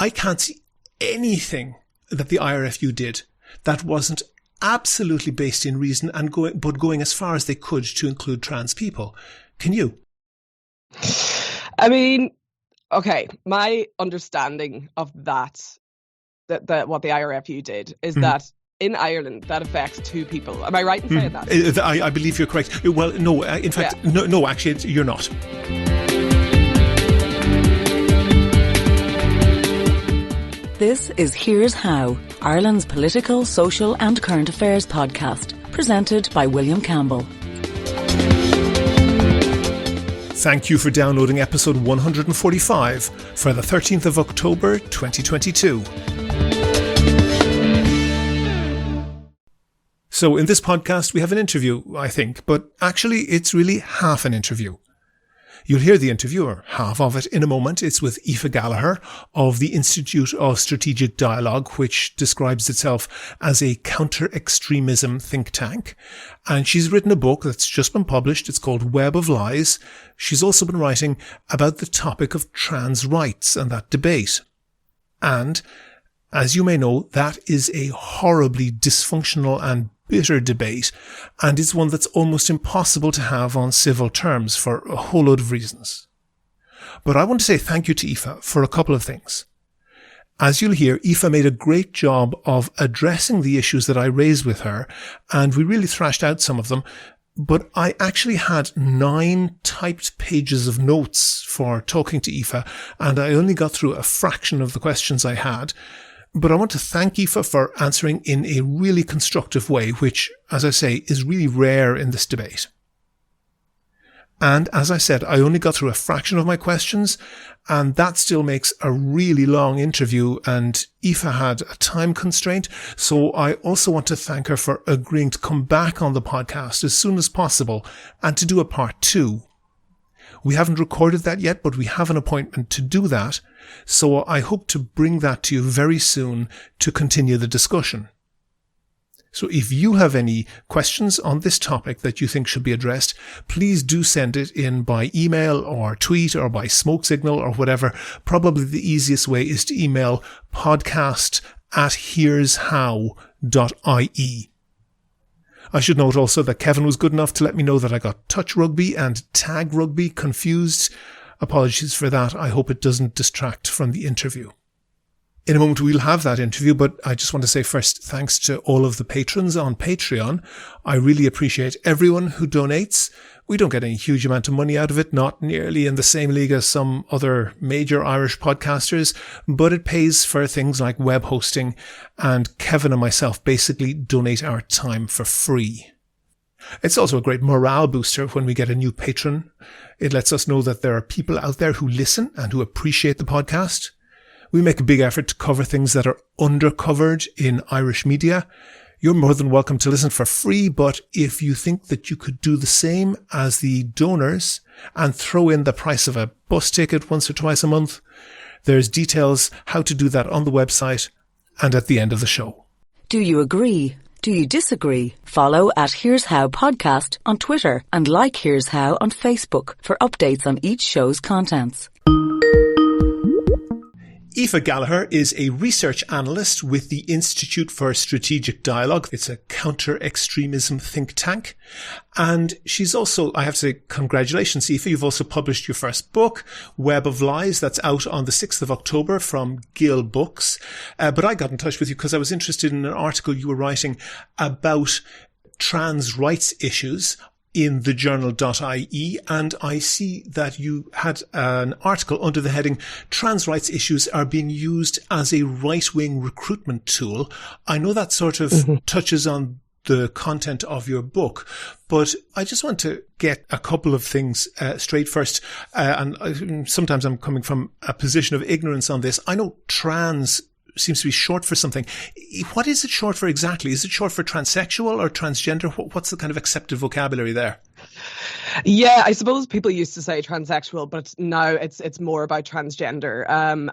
I can't see anything that the IRFU did that wasn't absolutely based in reason and going as far as they could to include trans people. Can you? I mean, okay, my understanding of that what the IRFU did is that in Ireland, that affects two people. Am I right in saying that? I believe you're correct. Well, no, in fact, no, actually, you're not. This is Here's How, Ireland's political, social and current affairs podcast, presented by William Campbell. Thank you for downloading episode 145 for the 13th of October 2022. So in this podcast we have an interview, I think, but actually it's really half an interview. You'll hear the interviewer, half of it, in a moment. It's with Aoife Gallagher of the Institute of Strategic Dialogue, which describes itself as a counter-extremism think tank. And she's written a book that's just been published. It's called Web of Lies. She's also been writing about the topic of trans rights and that debate. And, as you may know, that is a horribly dysfunctional and bitter debate, and it's one that's almost impossible to have on civil terms for a whole load of reasons. But I want to say thank you to Aoife for a couple of things. As you'll hear, Aoife made a great job of addressing the issues that I raised with her, and we really thrashed out some of them, but I actually had 9 typed pages of notes for talking to Aoife, and I only got through a fraction of the questions I had. But I want to thank Aoife for answering in a really constructive way, which, as I say, is really rare in this debate. And as I said, I only got through a fraction of my questions, and that still makes a really long interview, and Aoife had a time constraint, so I also want to thank her for agreeing to come back on the podcast as soon as possible and to do a part 2. We haven't recorded that yet, but we have an appointment to do that, so I hope to bring that to you very soon to continue the discussion. So if you have any questions on this topic that you think should be addressed, please do send it in by email or tweet or by smoke signal or whatever. Probably the easiest way is to email podcast@here'show.ie. I should note also that Kevin was good enough to let me know that I got touch rugby and tag rugby confused. Apologies for that. I hope it doesn't distract from the interview. In a moment we'll have that interview, but I just want to say first thanks to all of the patrons on Patreon. I really appreciate everyone who donates. We don't get any huge amount of money out of it, not nearly in the same league as some other major Irish podcasters, but it pays for things like web hosting, and Kevin and myself basically donate our time for free. It's also a great morale booster when we get a new patron. It lets us know that there are people out there who listen and who appreciate the podcast. We make a big effort to cover things that are undercovered in Irish media. You're more than welcome to listen for free, but if you think that you could do the same as the donors and throw in the price of a bus ticket once or twice a month, there's details how to do that on the website and at the end of the show. Do you agree? Do you disagree? Follow at Here's How Podcast on Twitter and like Here's How on Facebook for updates on each show's contents. Aoife Gallagher is a research analyst with the Institute for Strategic Dialogue. It's a counter-extremism think tank. And she's also, I have to say, congratulations, Aoife. You've also published your first book, Web of Lies. That's out on the 6th of October from Gill Books. But I got in touch with you because I was interested in an article you were writing about trans rights issues in the journal.ie, and I see that you had an article under the heading Trans Rights Issues Are Being Used as a Right-Wing Recruitment Tool. I know that sort of touches on the content of your book, but I just want to get a couple of things straight first, and sometimes I'm coming from a position of ignorance on this. I know trans seems to be short for something. What is it short for exactly? Is it short for transsexual or transgender? What's the kind of accepted vocabulary there? Yeah, I suppose people used to say transsexual, but now it's more about transgender.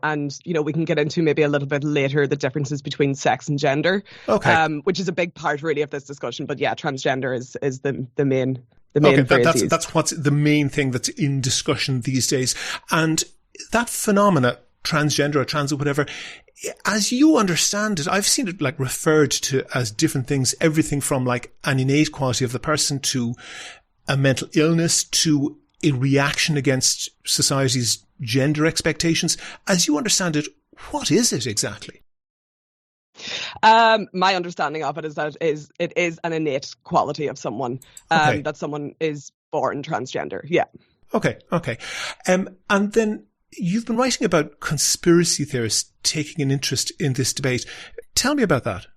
And, you know, we can get into maybe a little bit later the differences between sex and gender, which is a big part really of this discussion. But yeah, transgender is the main phrase used. That's what's the main thing that's in discussion these days. And that phenomena transgender or trans or whatever. As you understand it, I've seen it like referred to as different things, everything from like an innate quality of the person to a mental illness to a reaction against society's gender expectations. As you understand it, what is it exactly? My understanding of it is that it is an innate quality of someone, that someone is born transgender. Yeah. Okay. And then you've been writing about conspiracy theorists taking an interest in this debate. Tell me about that.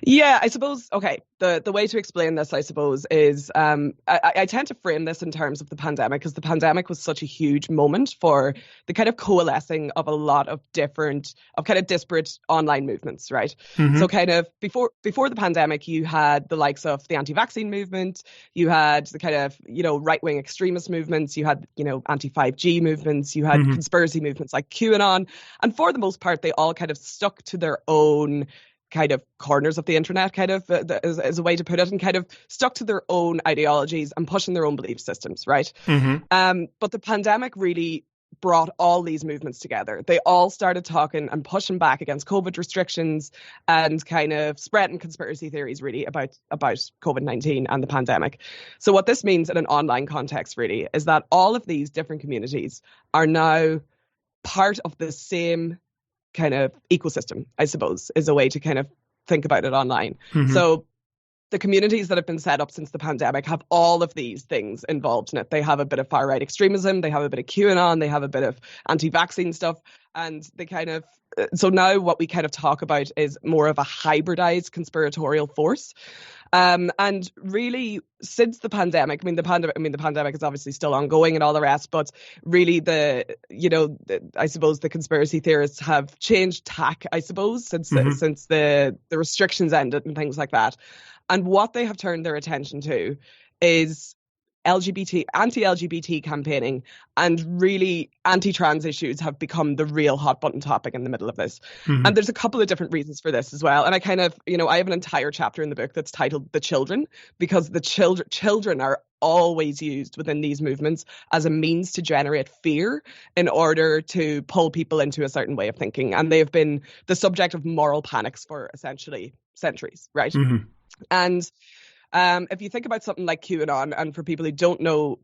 Yeah, I suppose, okay, the way to explain this, I suppose, is I tend to frame this in terms of the pandemic, because the pandemic was such a huge moment for the kind of coalescing of a lot of kind of disparate online movements, right? Mm-hmm. So kind of before the pandemic, you had the likes of the anti-vaccine movement, you had the kind of, right-wing extremist movements, you had, anti-5G movements, you had conspiracy movements like QAnon, and for the most part, they all kind of stuck to their own kind of corners of the internet, kind of as a way to put it, and kind of stuck to their own ideologies and pushing their own belief systems, right? Mm-hmm. But the pandemic really brought all these movements together. They all started talking and pushing back against COVID restrictions and kind of spreading conspiracy theories really about COVID-19 and the pandemic. So what this means in an online context really is that all of these different communities are now part of the same kind of ecosystem, I suppose, is a way to kind of think about it online. Mm-hmm. So the communities that have been set up since the pandemic have all of these things involved in it. They have a bit of far-right extremism, they have a bit of QAnon, they have a bit of anti-vaccine stuff, and they kind of, so now what we kind of talk about is more of a hybridized conspiratorial force. And really, since the pandemic, the pandemic is obviously still ongoing and all the rest, but really I suppose the conspiracy theorists have changed tack, I suppose, since the restrictions ended and things like that. And what they have turned their attention to is anti-LGBT campaigning, and really anti-trans issues have become the real hot button topic in the middle of this. Mm-hmm. And there's a couple of different reasons for this as well. And I kind of, I have an entire chapter in the book that's titled The Children, because the children are always used within these movements as a means to generate fear in order to pull people into a certain way of thinking. And they've been the subject of moral panics for essentially centuries, right? Mm-hmm. And if you think about something like QAnon, and for people who don't know,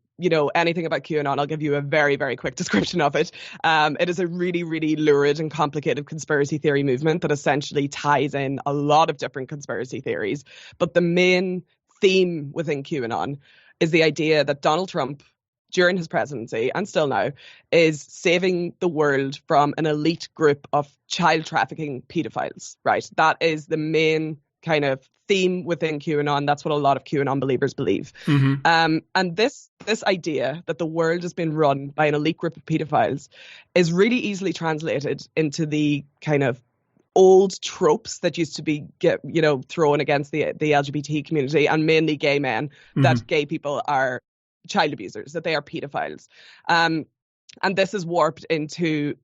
anything about QAnon, I'll give you a very, very quick description of it. It is a really, really lurid and complicated conspiracy theory movement that essentially ties in a lot of different conspiracy theories. But the main theme within QAnon is the idea that Donald Trump, during his presidency and still now, is saving the world from an elite group of child trafficking pedophiles, right? That is the main kind of theme within QAnon. That's what a lot of QAnon believers believe. Mm-hmm. And this idea that the world has been run by an elite group of pedophiles is really easily translated into the kind of old tropes that used to be thrown against the LGBT community, and mainly gay men, mm-hmm. that gay people are child abusers, that they are pedophiles. And this is warped into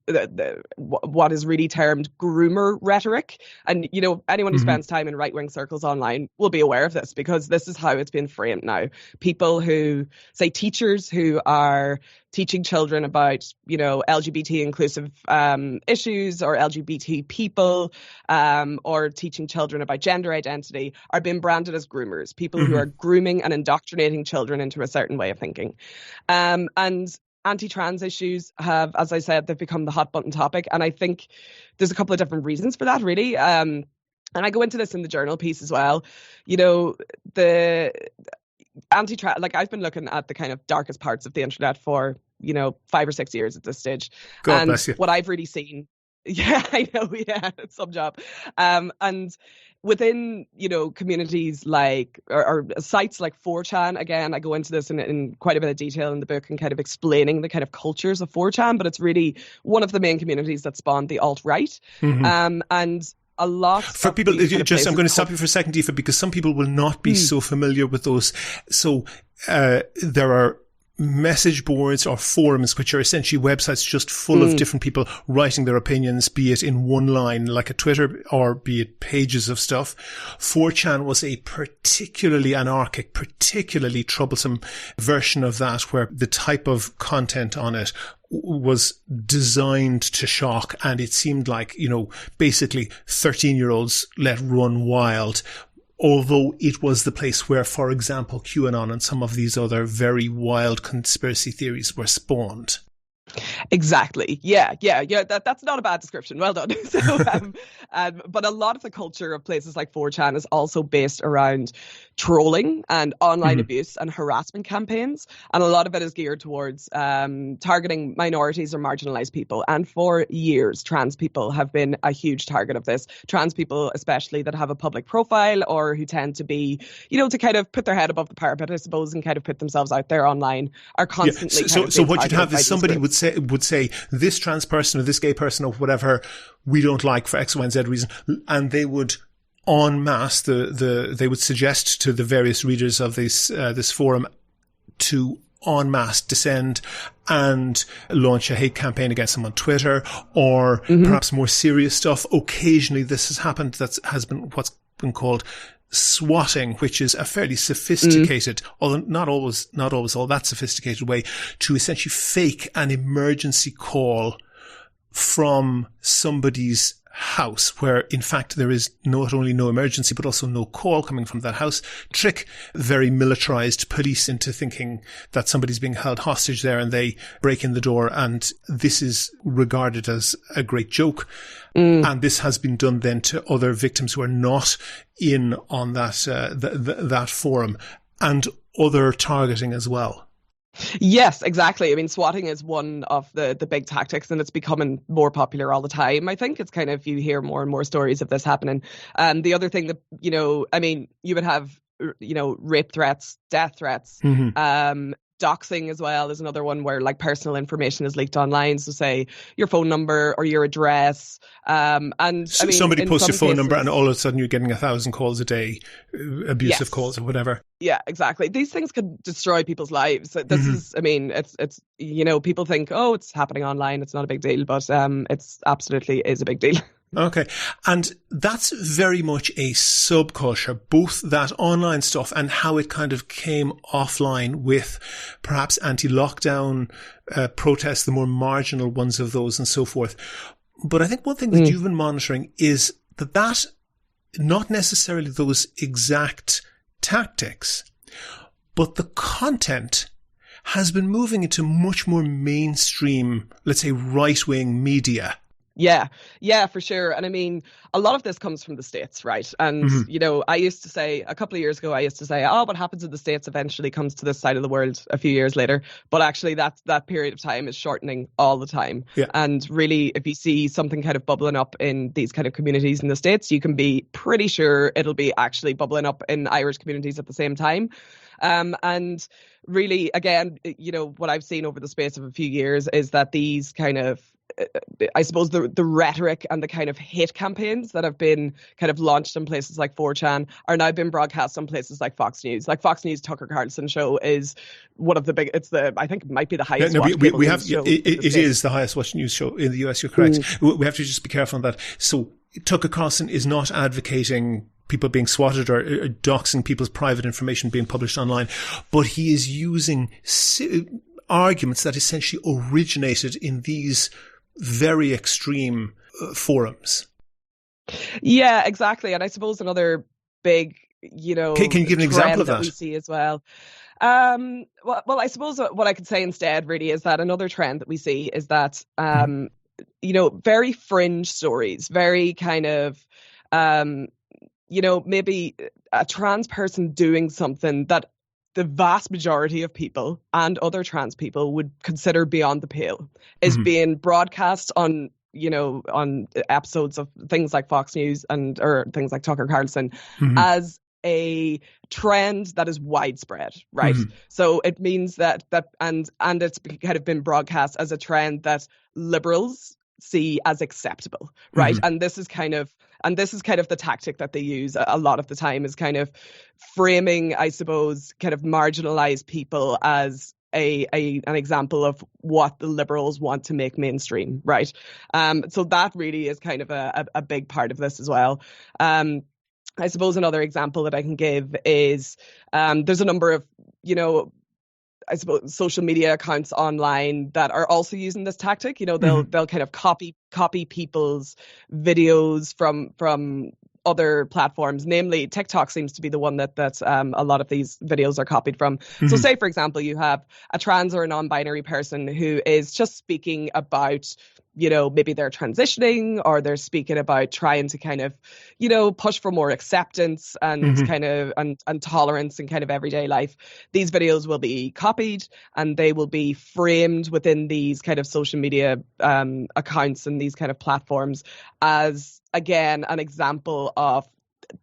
what is really termed groomer rhetoric. And, anyone who mm-hmm. spends time in right-wing circles online will be aware of this, because this is how it's been framed now. People who, say, teachers who are teaching children about, LGBT inclusive issues, or LGBT people, or teaching children about gender identity, are being branded as groomers, people mm-hmm. who are grooming and indoctrinating children into a certain way of thinking. And anti-trans issues have, as I said, they've become the hot button topic. And I think there's a couple of different reasons for that, really. And I go into this in the journal piece as well. The anti-trans, like, I've been looking at the kind of darkest parts of the internet for, 5 or 6 years at this stage. God bless you. What I've really seen, yeah, I know, yeah, it's some job. And within, communities like, or sites like 4chan, again, I go into this in quite a bit of detail in the book, and kind of explaining the kind of cultures of 4chan, but it's really one of the main communities that spawned the alt-right. Mm-hmm. And a lot for people, I'm going to stop you for a second, Aoife, because some people will not be so familiar with those. So there are message boards or forums, which are essentially websites just full of different people writing their opinions, be it in one line like a Twitter, or be it pages of stuff. 4chan was a particularly anarchic, particularly troublesome version of that, where the type of content on it was designed to shock, and it seemed like, basically 13-year-olds let run wild. Although it was the place where, for example, QAnon and some of these other very wild conspiracy theories were spawned. Exactly. Yeah. That's not a bad description. Well done. But a lot of the culture of places like 4chan is also based around trolling and online abuse and harassment campaigns. And a lot of it is geared towards targeting minorities or marginalized people. And for years, trans people have been a huge target of this. Trans people, especially that have a public profile or who tend to be, to kind of put their head above the parapet, I suppose, and kind of put themselves out there online, are constantly. Yeah. So what you'd have is somebody would say this trans person or this gay person or whatever we don't like for X, Y, and Z reason, and they would en masse they would suggest to the various readers of this forum to en masse descend and launch a hate campaign against them on Twitter, or perhaps more serious stuff. Occasionally this has happened. That has been what's been called swatting, which is a fairly sophisticated, although not always all that sophisticated way to essentially fake an emergency call from somebody's house, where in fact there is not only no emergency but also no call coming from that house. Trick very militarized police into thinking that somebody's being held hostage there, and they break in the door, and this is regarded as a great joke. And this has been done then to other victims who are not in on that forum, and other targeting as well. Yes, exactly. I mean, swatting is one of the big tactics, and it's becoming more popular all the time. I think it's kind of, you hear more and more stories of this happening. The other thing that, you would have, rape threats, death threats, doxing as well is another one where like personal information is leaked online. So say your phone number or your address. Somebody posts your phone number and all of a sudden you're getting 1,000 calls a day, abusive calls or whatever. Yeah, exactly. These things can destroy people's lives. This is, it's people think, oh, it's happening online, it's not a big deal, but it's absolutely is a big deal. Okay. And that's very much a subculture, both that online stuff and how it kind of came offline with perhaps anti-lockdown protests, the more marginal ones of those and so forth. But I think one thing that you've been monitoring is that not necessarily those exact tactics, but the content has been moving into much more mainstream, let's say, right-wing media. Yeah, for sure. And I mean, a lot of this comes from the States, right? And, I used to say a couple of years ago, what happens in the States eventually comes to this side of the world a few years later. But actually that period of time is shortening all the time. Yeah. And really, if you see something kind of bubbling up in these kind of communities in the States, you can be pretty sure it'll be actually bubbling up in Irish communities at the same time. And really, again, what I've seen over the space of a few years is that these kind of, I suppose the rhetoric and the kind of hate campaigns that have been kind of launched in places like 4chan are now being broadcast on places like Fox News. Like Fox News Tucker Carlson show is one of the big, I think it might be the highest watched we have, show. It is the highest watched news show in the US, you're correct. We have to just be careful on that. So Tucker Carlson is not advocating people being swatted or doxing people's private information being published online, but he is using arguments that essentially originated in these very extreme forums. Yeah, exactly. And I suppose another big, can you give an example of that? We see as well. Well, I suppose what I could say instead really is that another trend that we see is that, very fringe stories, very kind of, maybe a trans person doing something that the vast majority of people and other trans people would consider beyond the pale is being broadcast on episodes of things like Fox News or things like Tucker Carlson as a trend that is widespread, right? So it means that and it's kind of been broadcast as a trend that liberals see as acceptable, right? And this is kind of the tactic that they use a lot of the time, is kind of framing, I suppose, kind of marginalized people as an example of what the liberals want to make mainstream, right? So that really is kind of a big part of this as well. I suppose another example that I can give is there's a number of, I suppose, social media accounts online that are also using this tactic. You know, they'll kind of copy people's videos from other platforms, namely TikTok seems to be the one that a lot of these videos are copied from. So say, for example, you have a trans or a non-binary person who is just speaking about, you know, maybe they're transitioning, or they're speaking about trying to kind of, you know, push for more acceptance and kind of and tolerance in kind of everyday life. These videos will be copied and they will be framed within these kind of social media accounts and these kind of platforms as, again, an example of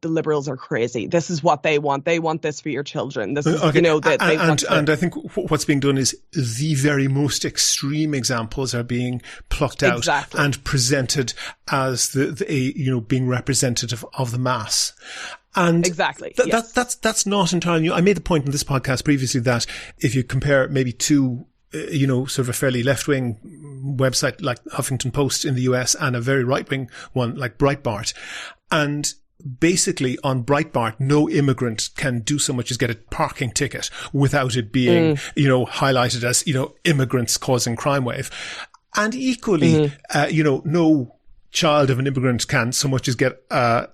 the Liberals are crazy. This is what they want. They want this for your children. This is, you know, that they want to... And I think what's being done is the very most extreme examples are being plucked out and presented as being representative of the mass. And that's not entirely new. I made the point in this podcast previously that if you compare maybe two, sort of a fairly left-wing website like Huffington Post in the US and a very right-wing one like Breitbart, and basically on Breitbart, no immigrant can do so much as get a parking ticket without it being, highlighted as, immigrants causing crime wave. And equally, no child of an immigrant can so much as get, a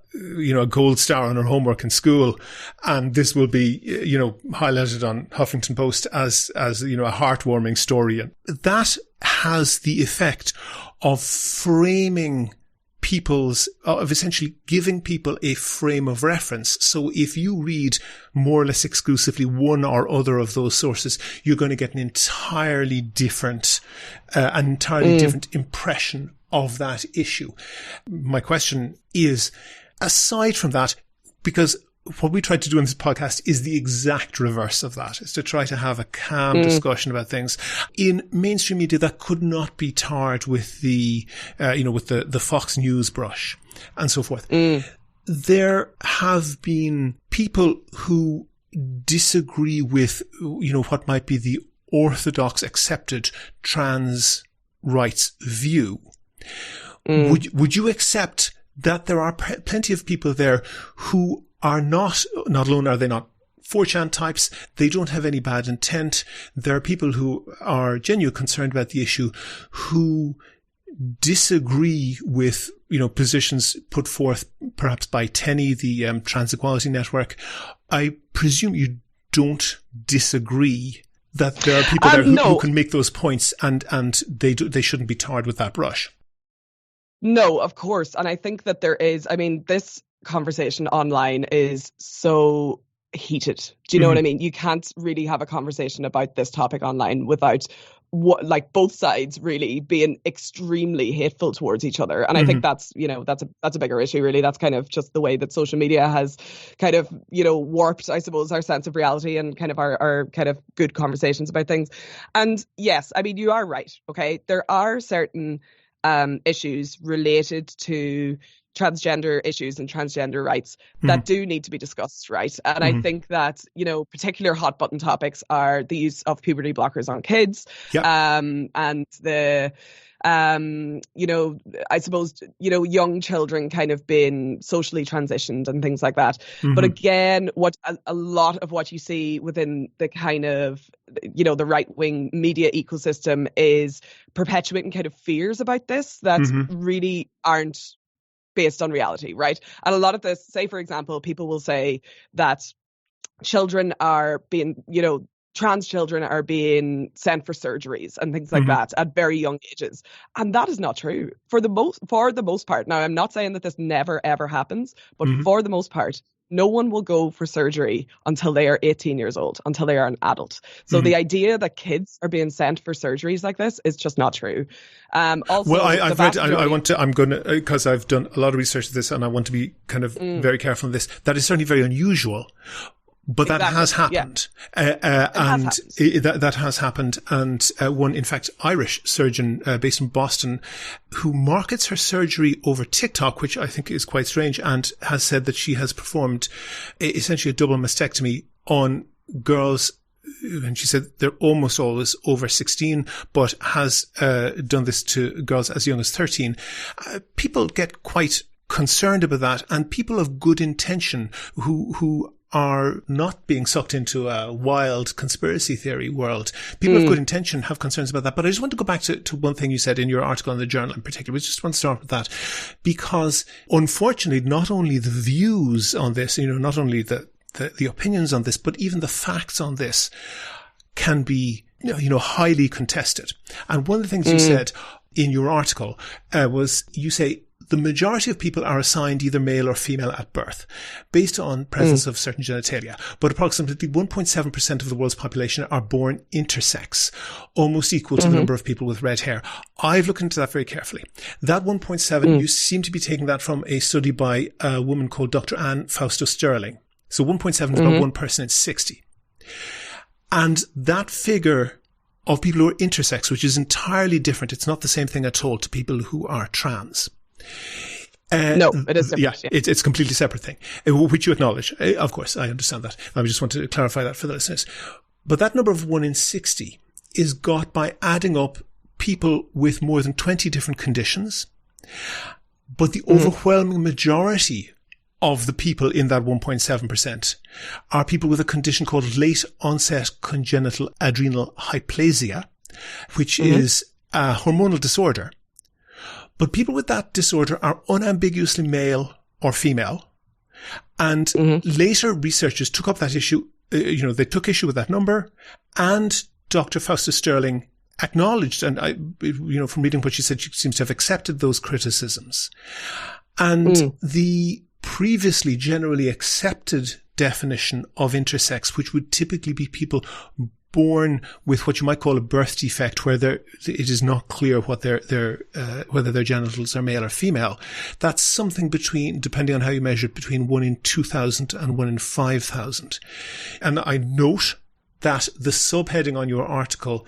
gold star on her homework in school. And this will be, highlighted on Huffington Post as a heartwarming story. And that has the effect of framing of essentially giving people a frame of reference. So if you read more or less exclusively one or other of those sources, you're going to get an entirely different impression of that issue. My question is, aside from that, because what we try to do in this podcast is the exact reverse of that, is to try to have a calm discussion about things. In mainstream media, that could not be tarred with the Fox News brush and so forth. There have been people who disagree with, what might be the orthodox accepted trans rights view. Would you accept that there are plenty of people there who are not alone are they not 4chan types, they don't have any bad intent. There are people who are genuinely concerned about the issue, who disagree with, positions put forth perhaps by TENI, the Trans Equality Network. I presume you don't disagree that there are people there who can make those points and they shouldn't be tarred with that brush. No, of course. And I think that there is, this conversation online is so heated. Do you know what I mean? You can't really have a conversation about this topic online without both sides really being extremely hateful towards each other. And I think that's a bigger issue really. That's kind of just the way that social media has kind of, warped, I suppose, our sense of reality and kind of our kind of good conversations about things. And yes, you are right. Okay. There are certain issues related to transgender issues and transgender rights that do need to be discussed, right? And I think that, particular hot button topics are the use of puberty blockers on kids, and the, I suppose, young children kind of being socially transitioned and things like that. But again, what a lot of what you see within the kind of, the right-wing media ecosystem is perpetuating kind of fears about this that really aren't based on reality, right? And a lot of this, say, for example, people will say that children are being, trans children are being sent for surgeries and things like that at very young ages. And that is not true for the most part. Now, I'm not saying that this never, ever happens, but for the most part, no one will go for surgery until they are 18 years old, until they are an adult. So the idea that kids are being sent for surgeries like this is just not true. Also, well, I've read, because I've done a lot of research on this and I want to be kind of very careful on this. That is certainly very unusual. But that has happened. That has happened. And one, in fact, Irish surgeon based in Boston who markets her surgery over TikTok, which I think is quite strange, and has said that she has performed essentially a double mastectomy on girls. And she said they're almost always over 16, but has done this to girls as young as 13. People get quite concerned about that, and people of good intention who are not being sucked into a wild conspiracy theory world. People of good intention have concerns about that. But I just want to go back to one thing you said in your article in the Journal in particular. We just want to start with that, because unfortunately, not only the views on this, not only the opinions on this, but even the facts on this can be, highly contested. And one of the things you said in your article was, you say, the majority of people are assigned either male or female at birth, based on presence of certain genitalia. But approximately 1.7% of the world's population are born intersex, almost equal to the number of people with red hair. I've looked into that very carefully. That 1.7, you seem to be taking that from a study by a woman called Dr. Anne Fausto-Sterling. So 1.7 is about one person in 60. And that figure of people who are intersex, which is entirely different, it's not the same thing at all to people who are trans. No, it is different. Yeah. It's a completely separate thing, which you acknowledge. Of course, I understand that. I just want to clarify that for the listeners. But that number of 1 in 60 is got by adding up people with more than 20 different conditions. But the overwhelming majority of the people in that 1.7% are people with a condition called late onset congenital adrenal hyplasia, which is a hormonal disorder. But people with that disorder are unambiguously male or female. And later researchers took up that issue. They took issue with that number, and Dr. Fausto-Sterling acknowledged, and from reading what she said, she seems to have accepted those criticisms. And the previously generally accepted definition of intersex, which would typically be people born with what you might call a birth defect, where it is not clear what whether their genitals are male or female. That's something between, depending on how you measure it, between 1 in 2,000 and 1 in 5,000. And I note that the subheading on your article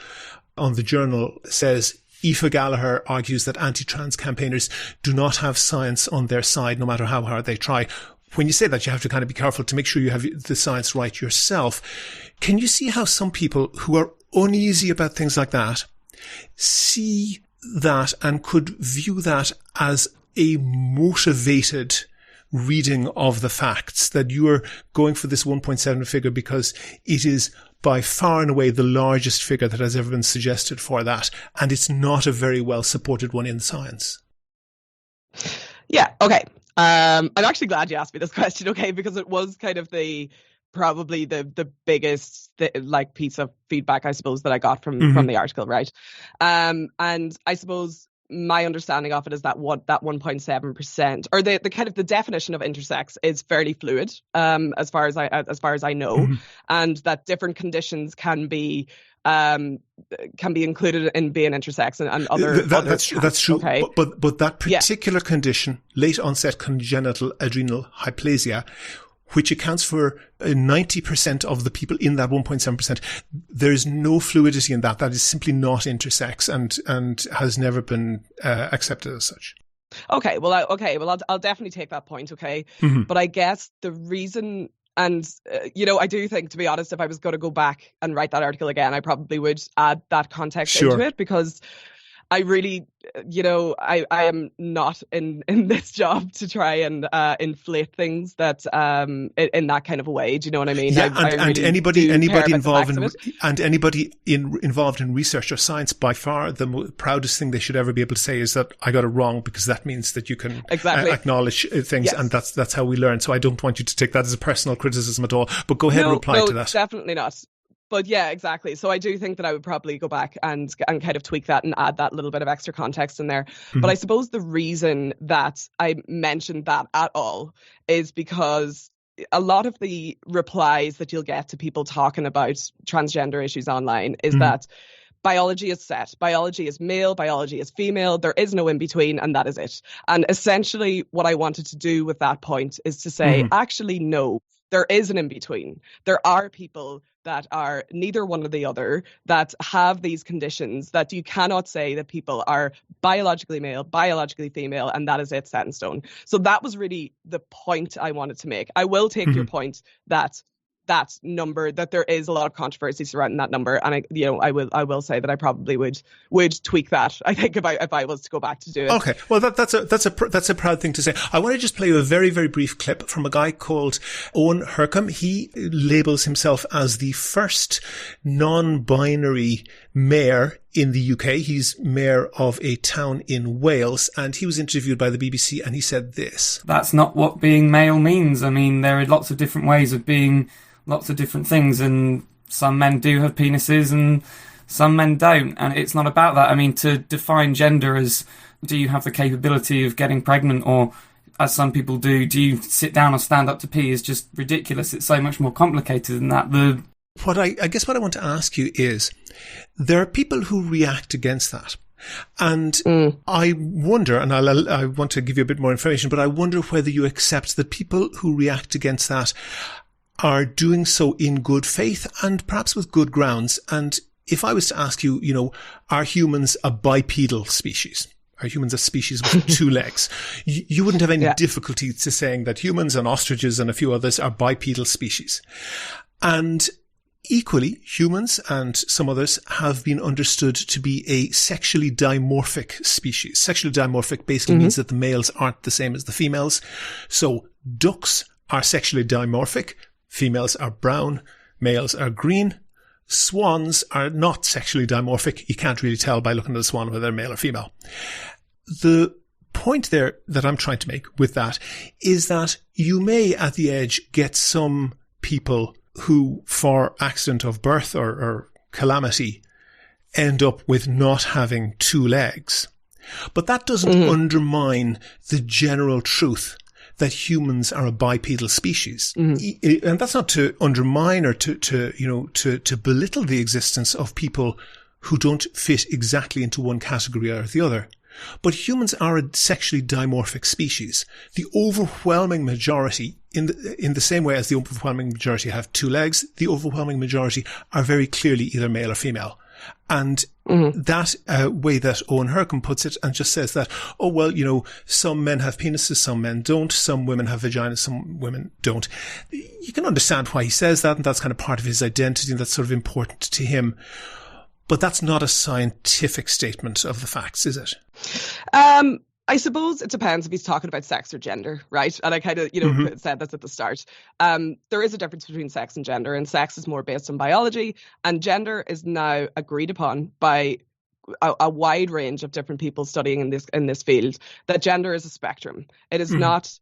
on the Journal says, Aoife Gallagher argues that anti-trans campaigners do not have science on their side, no matter how hard they try. When you say that, you have to kind of be careful to make sure you have the science right yourself. Can you see how some people who are uneasy about things like that see that and could view that as a motivated reading of the facts, that you are going for this 1.7 figure because it is by far and away the largest figure that has ever been suggested for that, and it's not a very well supported one in science? Yeah, okay. I'm actually glad you asked me this question, okay, because it was kind of probably the biggest piece of feedback, I suppose, that I got from the article, right? And I suppose my understanding of it is that 1.7%, or the kind of the definition of intersex, is fairly fluid, as far as I know, and that different conditions can be included in being intersex and other. That's true. Okay. But that particular condition, late onset congenital adrenal hyplasia, which accounts for 90% of the people in that 1.7%, there's no fluidity in that. That is simply not intersex and has never been accepted as such. Okay. Well, I'll definitely take that point. Okay. But I guess the reason. And, I do think, to be honest, if I was going to go back and write that article again, I probably would add that context into it, because I really, I am not in this job to try and inflate things that in that kind of a way. Do you know what I mean? Yeah, really anybody involved in research or science, by far the proudest thing they should ever be able to say is that I got it wrong, because that means that you can acknowledge things, and that's how we learn. So I don't want you to take that as a personal criticism at all. But go ahead and reply to that. Definitely not. But yeah, exactly. So I do think that I would probably go back and kind of tweak that and add that little bit of extra context in there. But I suppose the reason that I mentioned that at all is because a lot of the replies that you'll get to people talking about transgender issues online is that biology is set. Biology is male, biology is female. There is no in between, and that is it. And essentially what I wanted to do with that point is to say, actually, no, there is an in between. There are people that are neither one or the other, that have these conditions, that you cannot say that people are biologically male, biologically female, and that is it, set in stone. So that was really the point I wanted to make. I will take your point that that number, that there is a lot of controversy surrounding that number, and I will say that I probably would tweak that. I think if I was to go back to do it. Okay, well that's a proud thing to say. I want to just play you a very, very brief clip from a guy called Owen Hercombe. He labels himself as the first non-binary mayor in the UK. He's mayor of a town in Wales, and he was interviewed by the BBC, and he said this: "That's not what being male means. I mean, there are lots of different ways of being lots of different things, and some men do have penises and some men don't, and it's not about that. I mean, to define gender as, do you have the capability of getting pregnant, or as some people do you sit down or stand up to pee, is just ridiculous. It's so much more complicated than that." What I guess what I want to ask you is, there are people who react against that. And I wonder, and I want to give you a bit more information, but I wonder whether you accept that people who react against that are doing so in good faith and perhaps with good grounds. And if I was to ask you, are humans a bipedal species? Are humans a species with two legs? You wouldn't have any difficulty to saying that humans and ostriches and a few others are bipedal species. And equally, humans and some others have been understood to be a sexually dimorphic species. Sexually dimorphic basically means that the males aren't the same as the females. So ducks are sexually dimorphic. Females are brown, males are green. Swans are not sexually dimorphic. You can't really tell by looking at a swan whether they're male or female. The point there that I'm trying to make with that is that you may at the edge get some people who, for accident of birth or calamity, end up with not having two legs. But that doesn't undermine the general truth that humans are a bipedal species. And that's not to undermine or to belittle the existence of people who don't fit exactly into one category or the other. But humans are a sexually dimorphic species. The overwhelming majority, in the same way as the overwhelming majority have two legs, the overwhelming majority are very clearly either male or female. And that way that Owen Hercombe puts it, and just says that, oh, well, some men have penises, some men don't, some women have vaginas, some women don't. You can understand why he says that, and that's kind of part of his identity, and that's sort of important to him. But that's not a scientific statement of the facts, is it? I suppose it depends if he's talking about sex or gender, right? And I kind of, said this at the start. There is a difference between sex and gender, and sex is more based on biology, and gender is now agreed upon by a wide range of different people studying in this field, that gender is a spectrum. It is not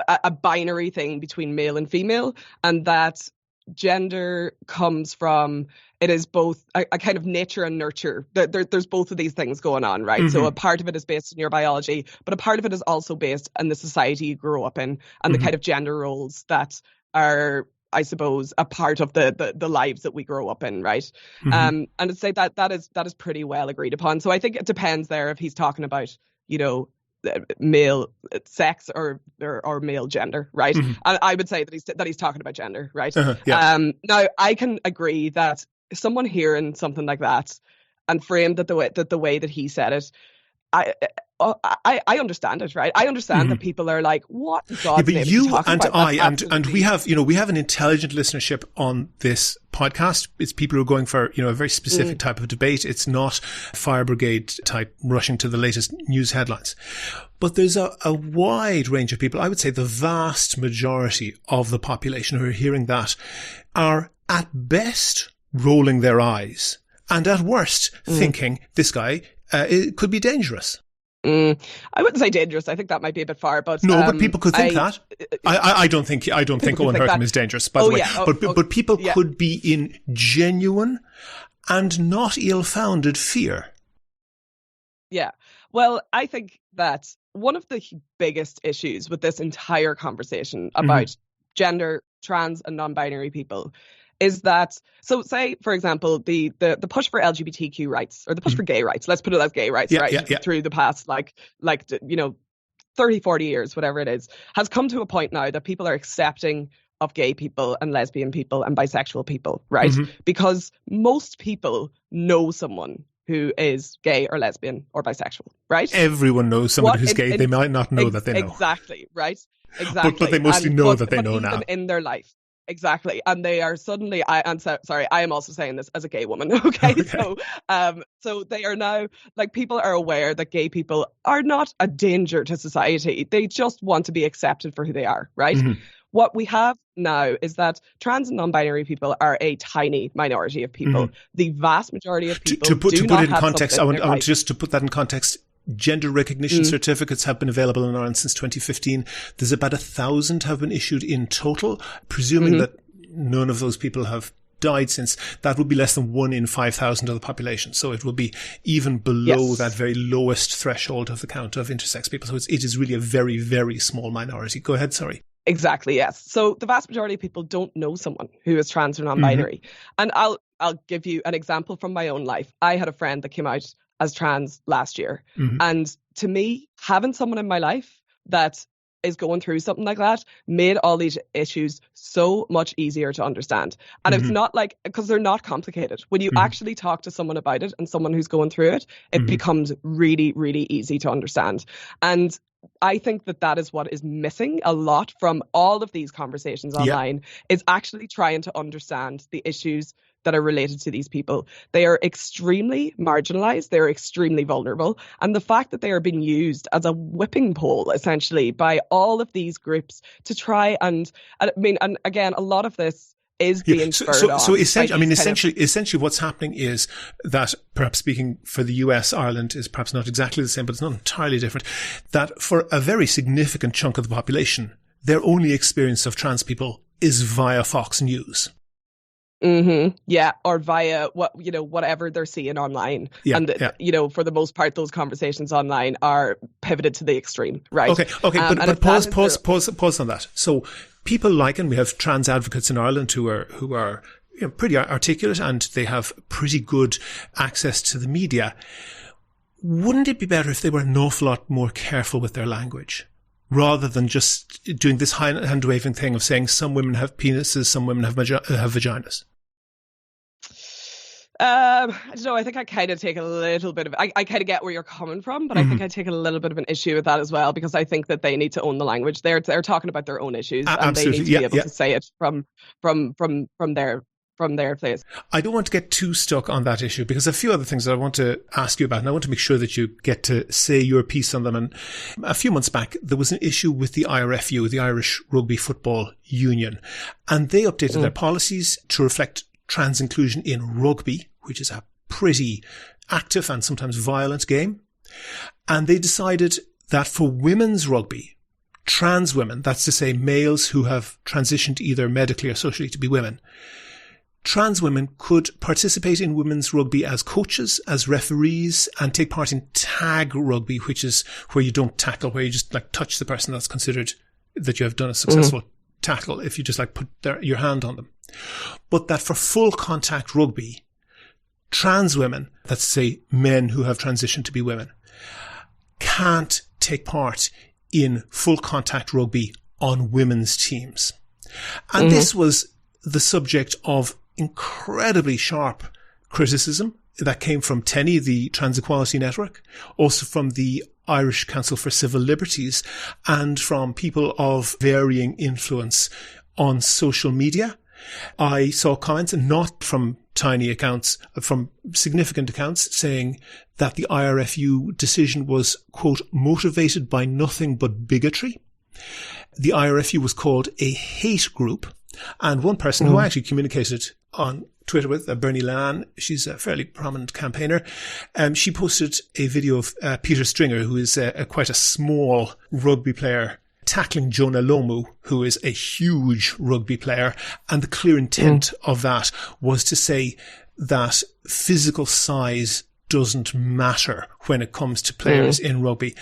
a binary thing between male and female, and that gender comes from, it is both a kind of nature and nurture. There's both of these things going on, right? So a part of it is based on your biology, but a part of it is also based on the society you grow up in and the kind of gender roles that are, I suppose, a part of the lives that we grow up in, right? And I'd say that is pretty well agreed upon. So I think it depends there if he's talking about, male sex or male gender, right? And I would say that he's talking about gender, right? Now I can agree that someone hearing something like that and framed it the way that he said it, I understand it, right? I understand that people are like, what God? But you and I and we have an intelligent listenership on this podcast. It's people who are going for a very specific type of debate. It's not fire brigade type rushing to the latest news headlines. But there's a wide range of people. I would say the vast majority of the population who are hearing that are at best rolling their eyes and at worst thinking this guy it could be dangerous. I wouldn't say dangerous. I think that might be a bit far, but but people could think that. I don't think Owen Hercombe is dangerous, by the way. But people could be in genuine and not ill-founded fear. Yeah. Well, I think that one of the biggest issues with this entire conversation about gender, trans, and non-binary people is that, so say, for example, the push for LGBTQ rights, or the push for gay rights, let's put it as gay rights, through the past, 30, 40 years, whatever it is, has come to a point now that people are accepting of gay people and lesbian people and bisexual people, right? Because most people know someone who is gay or lesbian or bisexual, right? Everyone knows someone who's gay. They might not know that they know. Exactly, right? Exactly. But they mostly know that they know even now. in their life. Exactly. And they are suddenly, sorry, I am also saying this as a gay woman. Okay. So they are now, like, people are aware that gay people are not a danger to society. They just want to be accepted for who they are, right? Mm-hmm. What we have now is that trans and non-binary people are a tiny minority of people. Mm-hmm. The vast majority of people to put it in context, I want just to put that in context. Gender recognition certificates have been available in Ireland since 2015. There's about 1,000 have been issued in total, presuming that none of those people have died since. That would be less than 1 in 5,000 of the population. So it will be even below that very lowest threshold of the count of intersex people. So it is really a very, very small minority. Go ahead, sorry. Exactly, yes. So the vast majority of people don't know someone who is trans or non-binary. And I'll give you an example from my own life. I had a friend that came out as trans last year. And to me, having someone in my life that is going through something like that made all these issues so much easier to understand. And it's not like, because they're not complicated. When you actually talk to someone about it and someone who's going through it, it becomes really, really easy to understand. And I think that is what is missing a lot from all of these conversations online, is actually trying to understand the issues that are related to these people. They are extremely marginalized. They're extremely vulnerable. And the fact that they are being used as a whipping pole, essentially, by all of these groups to try and again, a lot of this is being spurred on. So essentially what's happening is that, perhaps speaking for the US, Ireland is perhaps not exactly the same, but it's not entirely different, that for a very significant chunk of the population, their only experience of trans people is via Fox News. Yeah, or via whatever they're seeing online. For the most part, those conversations online are pivoted to the extreme, right? Okay. But pause on that. So people like, and we have trans advocates in Ireland who are pretty articulate, and they have pretty good access to the media. Wouldn't it be better if they were an awful lot more careful with their language, rather than just doing this hand waving thing of saying some women have penises, some women have vaginas? I don't know. I think I kind of take a little bit of, I kind of get where you're coming from, but I think I take a little bit of an issue with that as well, because I think that they need to own the language. They're talking about their own issues, and they need to be able to say it from their place. I don't want to get too stuck on that issue, because a few other things that I want to ask you about, and I want to make sure that you get to say your piece on them. And a few months back, there was an issue with the IRFU, the Irish Rugby Football Union, and they updated their policies to reflect trans inclusion in rugby, which is a pretty active and sometimes violent game. And they decided that for women's rugby, trans women, that's to say males who have transitioned either medically or socially to be women, trans women could participate in women's rugby as coaches, as referees, and take part in tag rugby, which is where you don't tackle, where you just like touch the person. That's considered that you have done a successful tackle if you just like put your hand on them. But that for full contact rugby, trans women, that's to say men who have transitioned to be women, can't take part in full contact rugby on women's teams. And this was the subject of incredibly sharp criticism that came from TENI, the Trans Equality Network, also from the Irish Council for Civil Liberties, and from people of varying influence on social media. I saw comments, not from tiny accounts, from significant accounts, saying that the IRFU decision was, quote, motivated by nothing but bigotry. The IRFU was called a hate group. And one person who I actually communicated on Twitter with, Bernie Lan, she's a fairly prominent campaigner, she posted a video of Peter Stringer, who is quite a small rugby player, tackling Jonah Lomu, who is a huge rugby player. And the clear intent of that was to say that physical size doesn't matter when it comes to players in rugby.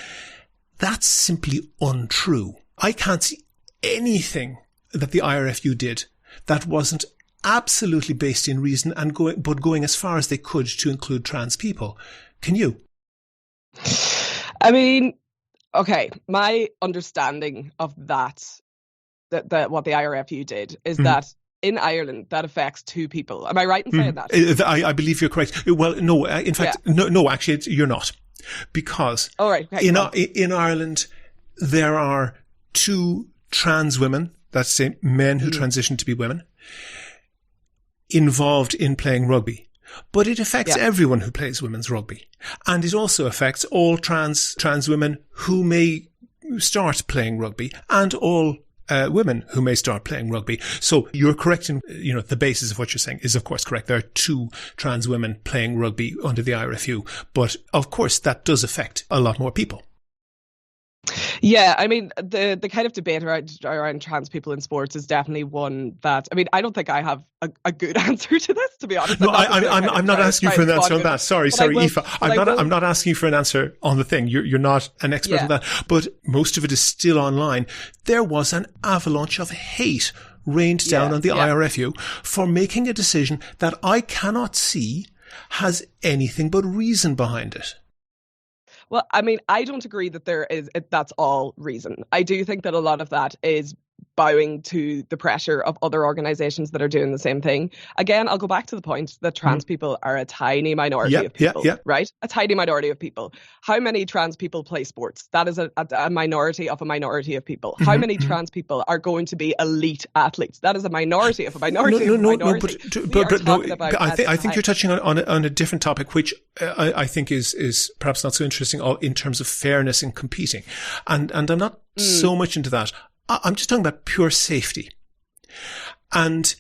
That's simply untrue. I can't see anything that the IRFU did that wasn't absolutely based in reason and going as far as they could to include trans people. Can you? I mean, okay, my understanding of that what the IRFU did is that in Ireland, that affects two people. Am I right in saying that? I believe you're correct. Well, no, in fact, no, actually, you're not. Because in Ireland, there are two trans women that's to say men who transition to be women, involved in playing rugby. But it affects everyone who plays women's rugby. And it also affects all trans women who may start playing rugby and all women who may start playing rugby. So you're correct in, the basis of what you're saying is of course correct. There are 2 trans women playing rugby under the IRFU. But of course that does affect a lot more people. Yeah, I mean, the kind of debate around trans people in sports is definitely one that, I mean, I don't think I have a good answer to this, to be honest. No, I'm not asking you for an answer on that. Sorry, Aoife. I'm not asking you for an answer on the thing. You're not an expert on that. But most of it is still online. There was an avalanche of hate rained down on the IRFU for making a decision that I cannot see has anything but reason behind it. Well, I mean, I don't agree that that's all reason. I do think that a lot of that is bowing to the pressure of other organisations that are doing the same thing. Again, I'll go back to the point that trans people are a tiny minority of people, right? A tiny minority of people. How many trans people play sports? That is a minority of a minority of people. How many trans people are going to be elite athletes? That is a minority of a minority of a minority. I think you're touching on a different topic, which I think is perhaps not so interesting in terms of fairness in competing. And I'm not so much into that. I'm just talking about pure safety. And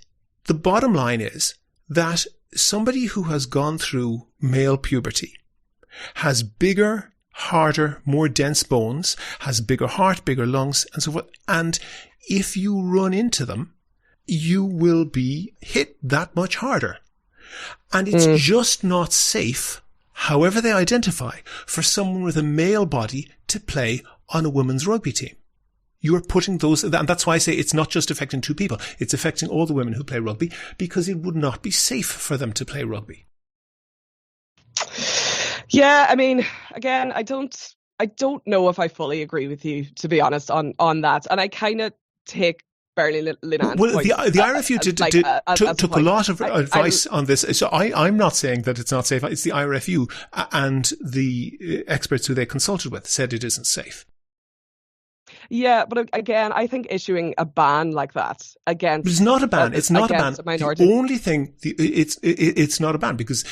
the bottom line is that somebody who has gone through male puberty has bigger, harder, more dense bones, has bigger heart, bigger lungs, and so forth. And if you run into them, you will be hit that much harder. And it's just not safe, however they identify, for someone with a male body to play on a women's rugby team. You're putting those, and that's why I say it's not just affecting 2 people. It's affecting all the women who play rugby because it would not be safe for them to play rugby. Yeah, I mean, again, I don't know if I fully agree with you, to be honest, on that. And I kind of take Bernie Linan's point. The IRFU took a lot of advice on this. So I'm not saying that it's not safe. It's the IRFU and the experts who they consulted with said it isn't safe. Yeah, but again, I think issuing a ban like that against... It's not a ban. It's not a ban. The only thing, it's not a ban because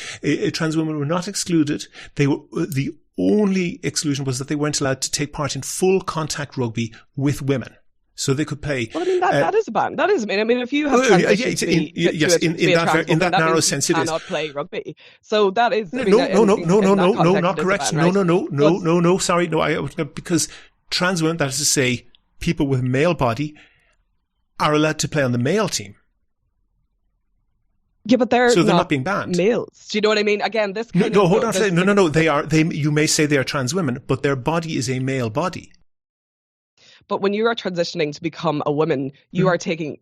trans women were not excluded. The only exclusion was that they weren't allowed to take part in full contact rugby with women. So they could play. Well, I mean, that is a ban. That is a ban. I mean, if you have in that narrow sense, it is. Cannot play rugby. So that is. Not correct. No. Sorry, because trans women, that is to say, people with male body, are allowed to play on the male team. Yeah, but they're not being banned. Males. Do you know what I mean? Again, this kind of... Hold on. No. They are. You may say they are trans women, but their body is a male body. But when you are transitioning to become a woman, you are taking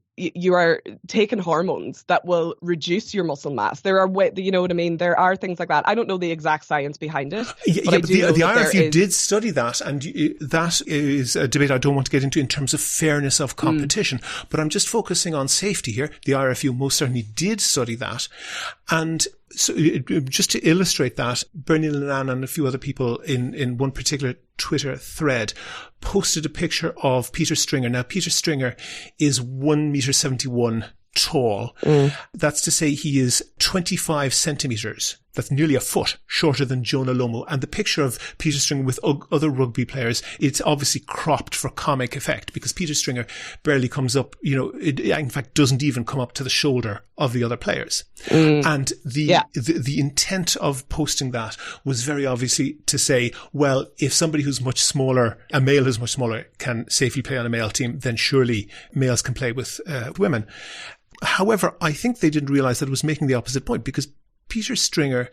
hormones that will reduce your muscle mass. There are, you know what I mean? There are things like that. I don't know the exact science behind it. But the IRFU did study that, and that is a debate I don't want to get into in terms of fairness of competition. But I'm just focusing on safety here. The IRFU most certainly did study that, and so just to illustrate that, Bernie Linan and a few other people in one particular Twitter thread posted a picture of Peter Stringer. Now, Peter Stringer is 1.71 meters tall. That's to say he is 25 centimetres. That's nearly a foot shorter than Jonah Lomu. And the picture of Peter Stringer with other rugby players, it's obviously cropped for comic effect because Peter Stringer barely comes up, it in fact doesn't even come up to the shoulder of the other players. And the intent of posting that was very obviously to say, well, if somebody who's much smaller, a male who's much smaller, can safely play on a male team, then surely males can play with women. However, I think they didn't realise that it was making the opposite point because Peter Stringer,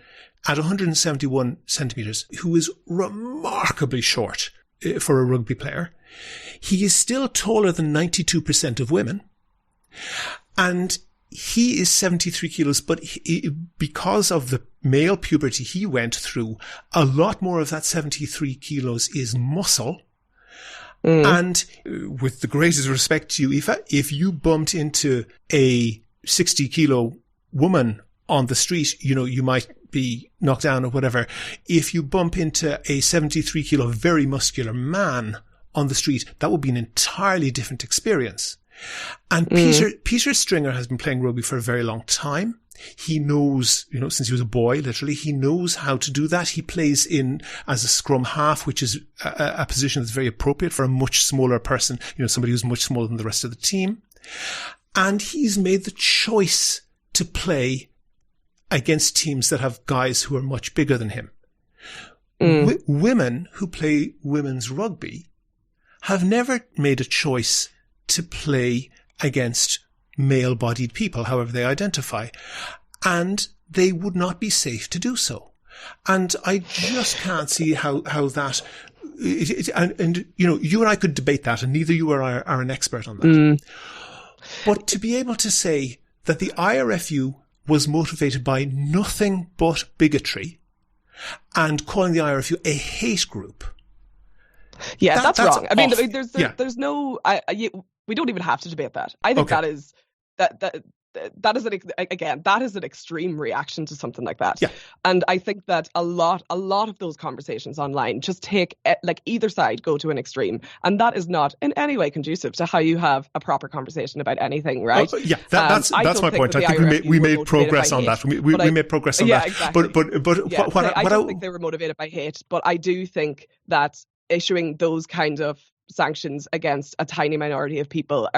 at 171 centimetres, who is remarkably short for a rugby player, he is still taller than 92% of women. And he is 73 kilos, but because of the male puberty he went through, a lot more of that 73 kilos is muscle. And with the greatest respect to you, Aoife, if you bumped into a 60 kilo woman on the street, you might be knocked down or whatever. If you bump into a 73 kilo very muscular man on the street, that would be an entirely different experience. And Peter Stringer has been playing rugby for a very long time. He knows, since he was a boy, literally, he knows how to do that. He plays in as a scrum half, which is a position that's very appropriate for a much smaller person, somebody who's much smaller than the rest of the team. And he's made the choice to play against teams that have guys who are much bigger than him. Women who play women's rugby have never made a choice to play against male-bodied people, however they identify, and they would not be safe to do so. And I just can't see how that. You and I could debate that, and neither you or I are an expert on that. But to be able to say that the IRFU was motivated by nothing but bigotry, and calling the IRFU a hate group. Yeah, that's wrong. I mean, off. there's no. We don't even have to debate that. I think that is that is an extreme reaction to something like that. Yeah. And I think that a lot of those conversations online just take either side go to an extreme, and that is not in any way conducive to how you have a proper conversation about anything, right? That's my point. I think we made progress on that. We made progress on that. Exactly. I don't think they were motivated by hate, but I do think that issuing those kind of sanctions against a tiny minority of people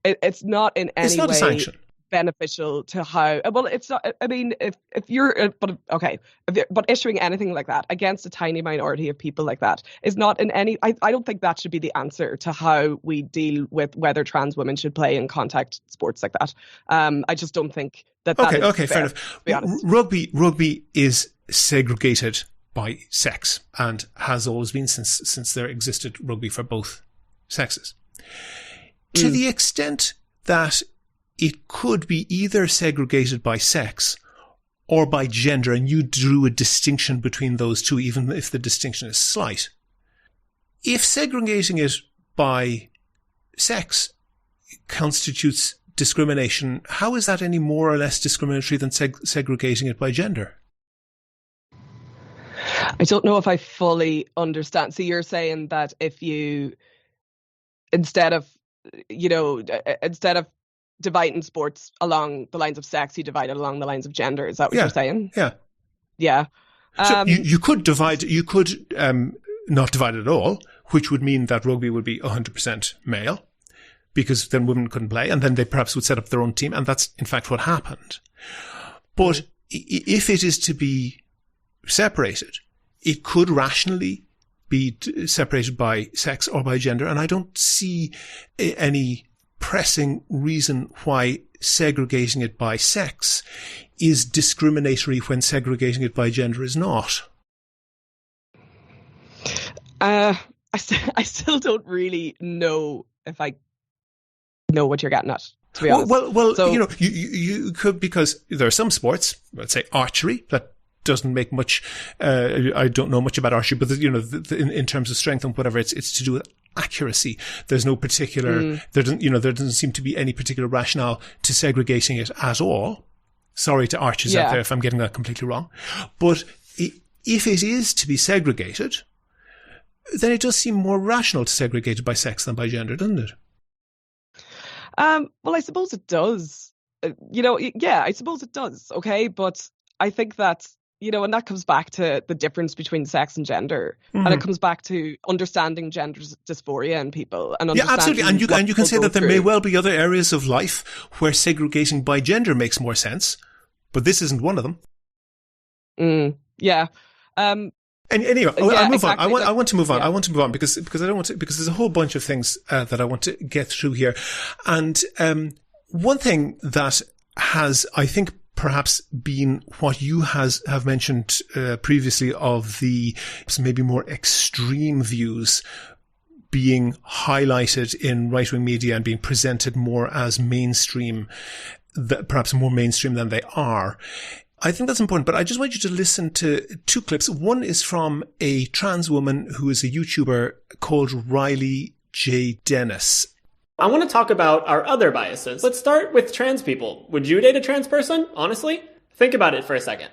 it's not in any way a sanction. Beneficial to how well it's not. I mean, if you're but issuing anything like that against a tiny minority of people like that is not in any. I don't think that should be the answer to how we deal with whether trans women should play in contact sports like that. I just don't think that. Okay, fair enough. To be honest. Rugby is segregated by sex and has always been since there existed rugby for both sexes. To the extent that it could be either segregated by sex or by gender, and you drew a distinction between those two, even if the distinction is slight. If segregating it by sex constitutes discrimination, how is that any more or less discriminatory than segregating it by gender? I don't know if I fully understand. So you're saying that if you, instead of dividing sports along the lines of sex, you divide it along the lines of gender. Is that what you're saying? Yeah. So you could divide. You could not divide it at all, which would mean that rugby would be 100% male, because then women couldn't play, and then they perhaps would set up their own team, and that's in fact what happened. But if it is to be separated, it could rationally be separated by sex or by gender, and I don't see any pressing reason why segregating it by sex is discriminatory when segregating it by gender is not. I still don't really know if I know what you're getting at, to be honest. Well, so, you could, because there are some sports, let's say archery, that doesn't make much. I don't know much about archery, but in terms of strength and whatever, it's to do with accuracy. There's no particular. There doesn't seem to be any particular rationale to segregating it at all. Sorry to archers out there if I'm getting that completely wrong. But if it is to be segregated, then it does seem more rational to segregate it by sex than by gender, doesn't it? Well, I suppose it does. I suppose it does. Okay, but I think that. And that comes back to the difference between sex and gender, and it comes back to understanding gender dysphoria in people. And absolutely. And you can say that there may well be other areas of life where segregating by gender makes more sense, but this isn't one of them. Yeah. And anyway, I'll move on. I want to move on. Yeah. I want to move on because I don't want to, because there's a whole bunch of things that I want to get through here. And one thing that has, I think, perhaps been what you have mentioned previously of the maybe more extreme views being highlighted in right-wing media and being presented more as mainstream, perhaps more mainstream than they are. I think that's important, but I just want you to listen to two clips. One is from a trans woman who is a YouTuber called Riley J. Dennis. I want to talk about our other biases. Let's start with trans people. Would you date a trans person? Honestly? Think about it for a second.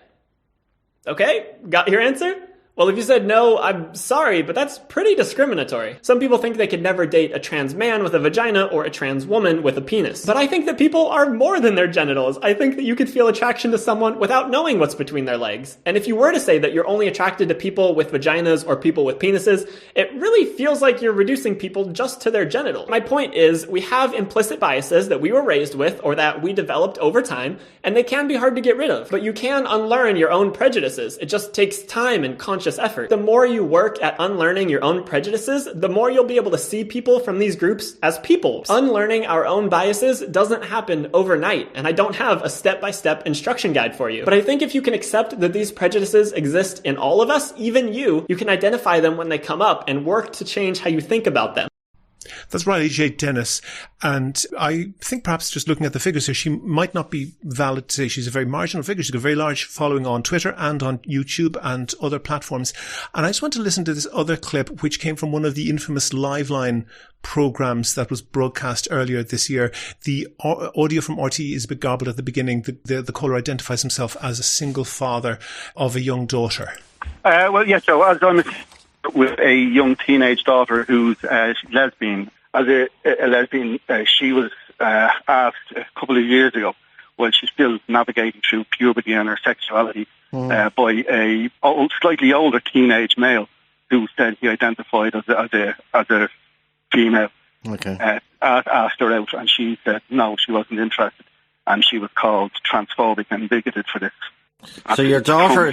Okay, got your answer? Well, if you said no, I'm sorry, but that's pretty discriminatory. Some people think they could never date a trans man with a vagina or a trans woman with a penis. But I think that people are more than their genitals. I think that you could feel attraction to someone without knowing what's between their legs. And if you were to say that you're only attracted to people with vaginas or people with penises, it really feels like you're reducing people just to their genitals. My point is, we have implicit biases that we were raised with or that we developed over time, and they can be hard to get rid of. But you can unlearn your own prejudices. It just takes time and conscious effort. The more you work at unlearning your own prejudices, the more you'll be able to see people from these groups as people. Unlearning our own biases doesn't happen overnight, and I don't have a step-by-step instruction guide for you. But I think if you can accept that these prejudices exist in all of us, even you can identify them when they come up and work to change how you think about them. That's Riley J. Dennis. And I think perhaps just looking at the figures here, she might not be valid to say she's a very marginal figure. She's got a very large following on Twitter and on YouTube and other platforms. And I just want to listen to this other clip, which came from one of the infamous Liveline programs that was broadcast earlier this year. The audio from RTE is a bit garbled at the beginning. The caller identifies himself as a single father of a young daughter. Well, yes, so as I'm with a young teenage daughter who's lesbian. As a lesbian, she was asked a couple of years ago, while she's still navigating through puberty and her sexuality, by a slightly older teenage male who said he identified as a female. Okay. Asked her out, and she said no, she wasn't interested, and she was called transphobic and bigoted for this. So your daughter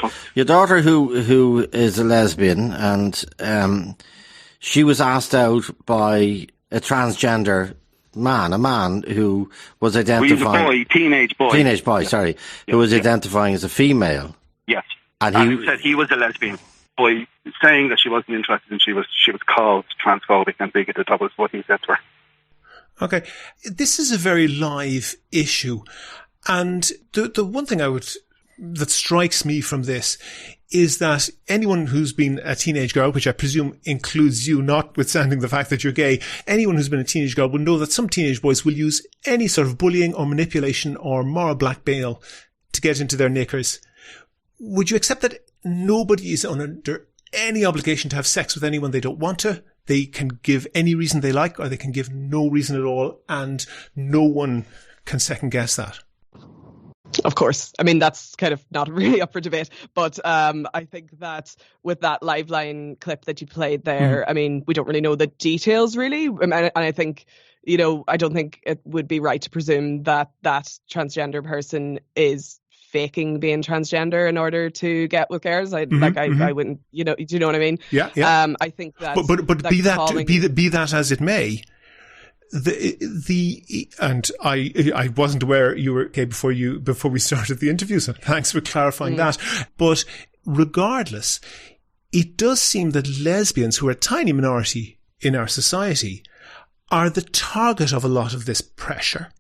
who is a lesbian, and she was asked out by a transgender man, a man who was identifying teenage boy, who was identifying as a female. Yes, and he said he was a lesbian. By saying that she wasn't interested, and she was called transphobic and bigoted. That was what he said to her. Okay, this is a very live issue, and the one thing that strikes me from this is that anyone who's been a teenage girl, which I presume includes you, notwithstanding the fact that you're gay, anyone who's been a teenage girl will know that some teenage boys will use any sort of bullying or manipulation or moral blackmail to get into their knickers. Would you accept that nobody is under any obligation to have sex with anyone they don't want to? They can give any reason they like, or they can give no reason at all, and no one can second guess that. Of course. I mean, that's kind of not really up for debate. But I think that with that Liveline clip that you played there, I mean, we don't really know the details, really. And I think, I don't think it would be right to presume that that transgender person is faking being transgender in order to get with girls. I wouldn't, do you know what I mean? Yeah. I think that. But be that as it may, and I wasn't aware you were gay before we started the interview, so thanks for clarifying that. But regardless, it does seem that lesbians, who are a tiny minority in our society, are the target of a lot of this pressure.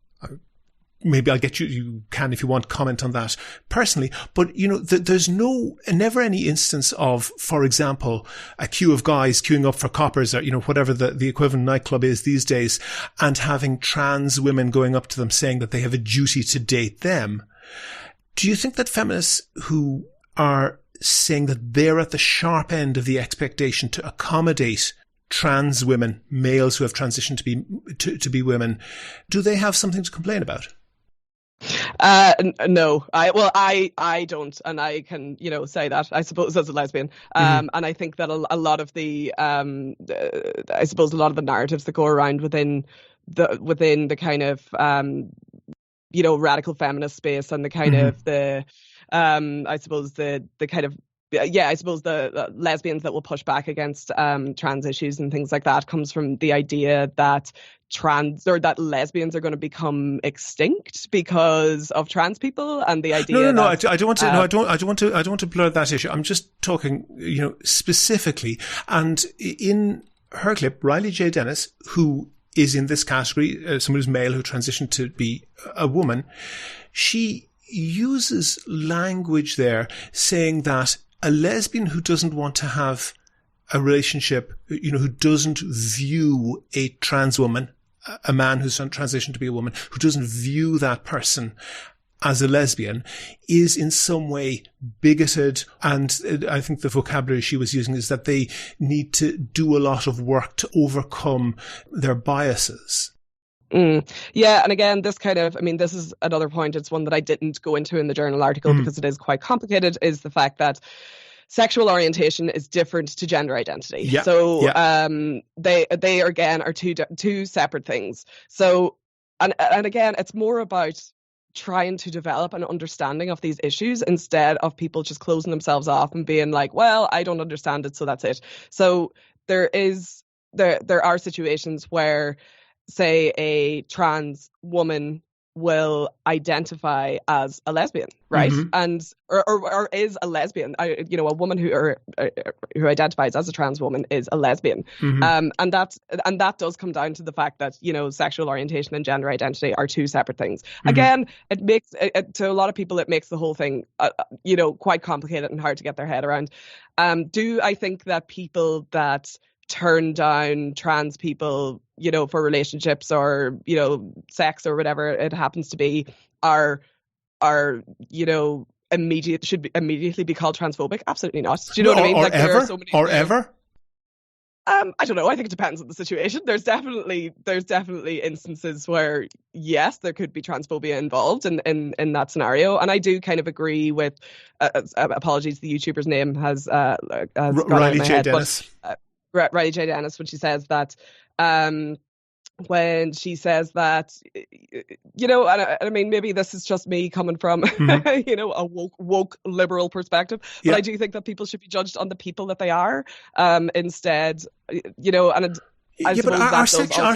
Maybe I'll get you can, if you want, comment on that personally. But, there's never any instance of, for example, a queue of guys queuing up for coppers or, whatever the equivalent nightclub is these days, and having trans women going up to them saying that they have a duty to date them. Do you think that feminists who are saying that they're at the sharp end of the expectation to accommodate trans women, males who have transitioned to be women, do they have something to complain about? No, I don't, and I can, say that, I suppose, as a lesbian. And I think that a lot of the, I suppose a lot of the narratives that go around within the kind of, radical feminist space, and the kind of the, I suppose the kind of, I suppose the lesbians that will push back against trans issues and things like that comes from the idea that that lesbians are going to become extinct because of trans people, and the idea. No, I don't want to. I don't want to blur that issue. I'm just talking, specifically. And in her clip, Riley J. Dennis, who is in this category, someone who's male who transitioned to be a woman, she uses language there saying that a lesbian who doesn't want to have a relationship, who doesn't view a trans woman, a man who's transitioned to be a woman, who doesn't view that person as a lesbian is in some way bigoted. And I think the vocabulary she was using is that they need to do a lot of work to overcome their biases. Yeah, and again, this is another point. It's one that I didn't go into in the journal article because it is quite complicated, is the fact that sexual orientation is different to gender identity. Yeah. So they again are two separate things. So and again, it's more about trying to develop an understanding of these issues instead of people just closing themselves off and being like, well, I don't understand it, so that's it. So there are situations where, say, a trans woman will identify as a lesbian, right? And or is a lesbian. A woman who identifies as a trans woman is a lesbian. And that does come down to the fact that, sexual orientation and gender identity are two separate things. Again, it makes to a lot of people, it makes the whole thing quite complicated and hard to get their head around. Do I think that people that turn down trans people, for relationships or, sex or whatever it happens to be, should immediately be called transphobic? Absolutely not. Do you know what I mean? There are so many ever? I don't know. I think it depends on the situation. There's definitely instances where, yes, there could be transphobia involved in that scenario. And I do kind of agree with, apologies, the YouTuber's name has Riley J. Dennis. Riley J. Dennis, when she says that, and I mean, maybe this is just me coming from, a woke liberal perspective, but I do think that people should be judged on the people that they are, instead, and our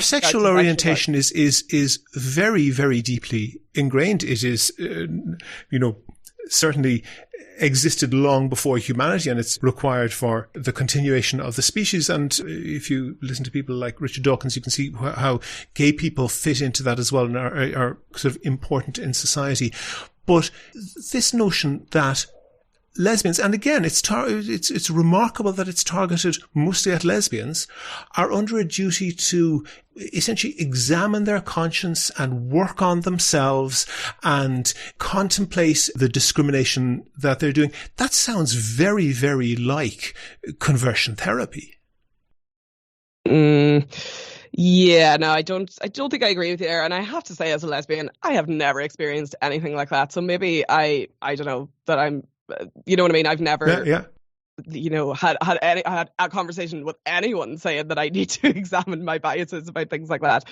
sexual orientation is very, very deeply ingrained. It is, certainly existed long before humanity, and it's required for the continuation of the species. And if you listen to people like Richard Dawkins, you can see how gay people fit into that as well and are sort of important in society. But this notion that lesbians, and again, it's remarkable that it's targeted mostly at lesbians, are under a duty to essentially examine their conscience and work on themselves and contemplate the discrimination that they're doing. That sounds very, very like conversion therapy. Yeah, no, I don't think I agree with you there. And I have to say, as a lesbian, I have never experienced anything like that. So maybe I don't know that I'm, you know what I mean? I've never, had a conversation with anyone saying that I need to examine my biases about things like that.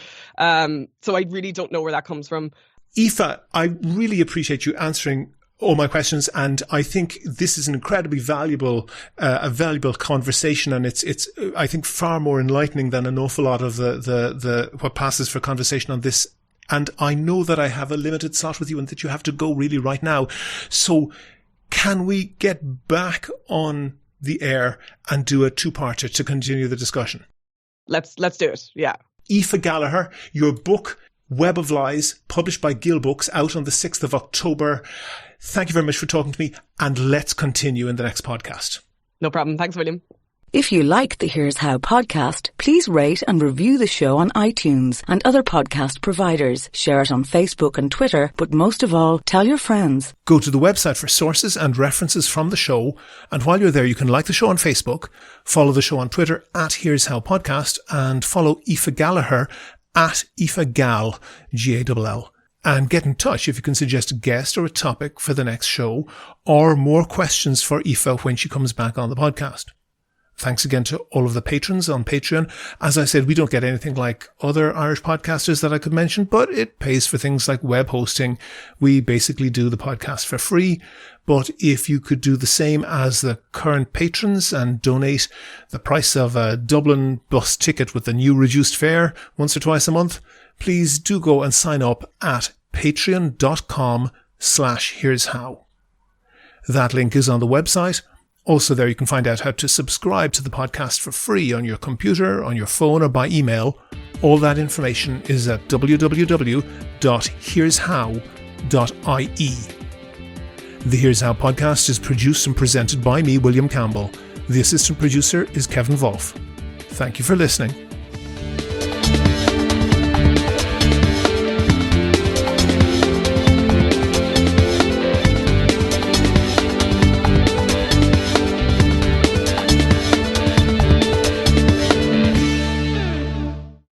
So I really don't know where that comes from. Aoife, I really appreciate you answering all my questions, and I think this is an incredibly valuable conversation, and it's I think far more enlightening than an awful lot of the what passes for conversation on this. And I know that I have a limited slot with you and that you have to go really right now. So can we get back on the air and do a two-parter to continue the discussion? Let's do it. Yeah. Aoife Gallagher, your book Web of Lies, published by Gill Books, out on the 6th of October. Thank you very much for talking to me, and let's continue in the next podcast. No problem. Thanks, William. If you like the Here's How podcast, please rate and review the show on iTunes and other podcast providers. Share it on Facebook and Twitter, but most of all, tell your friends. Go to the website for sources and references from the show, and while you're there, you can like the show on Facebook, follow the show on Twitter at Here's How Podcast, and follow Aoife Gallagher at Aoife Gall, Gall. And get in touch if you can suggest a guest or a topic for the next show, or more questions for Aoife when she comes back on the podcast. Thanks again to all of the patrons on Patreon. As I said, we don't get anything like other Irish podcasters that I could mention, but it pays for things like web hosting. We basically do the podcast for free. But if you could do the same as the current patrons and donate the price of a Dublin bus ticket with the new reduced fare once or twice a month, please do go and sign up at patreon.com/here'show. That link is on the website. Also there you can find out how to subscribe to the podcast for free on your computer, on your phone, or by email. All that information is at www.here'show.ie. The Here's How podcast is produced and presented by me, William Campbell. The assistant producer is Kevin Wolf. Thank you for listening.